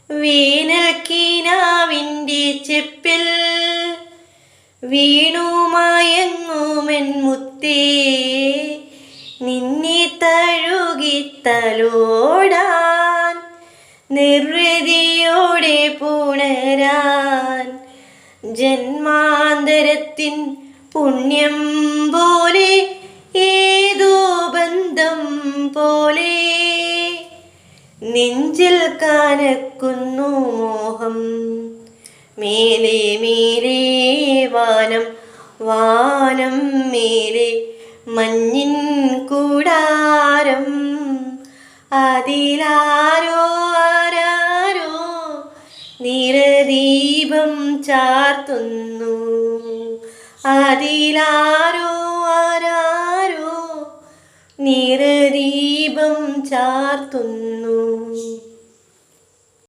വേനൽക്കിനാവിൻ്റെ ചെപ്പിൽ വീണുമയങ്ങുമെൻ മുത്തേ, നിന്നെ തഴുകിത്തലോടാൻ നിർവൃതിയോടെ പുണരാൻ ജന്മാന്തരത്തിൻ പുണ്യം പോലെ ഏതോ ബന്ധം പോലെ നെഞ്ചിൽ കനക്കുന്നു മോഹം. മേലെ മേലെ വാനം, വാനം മേലെ മഞ്ഞിൻ കൂടാരം, അതിലാരോ ആരാരോ നിറദീപം ചാർത്തുന്നു, അതിലാരോ ആരാരോ നിറദീപം ചാർത്തുന്നു.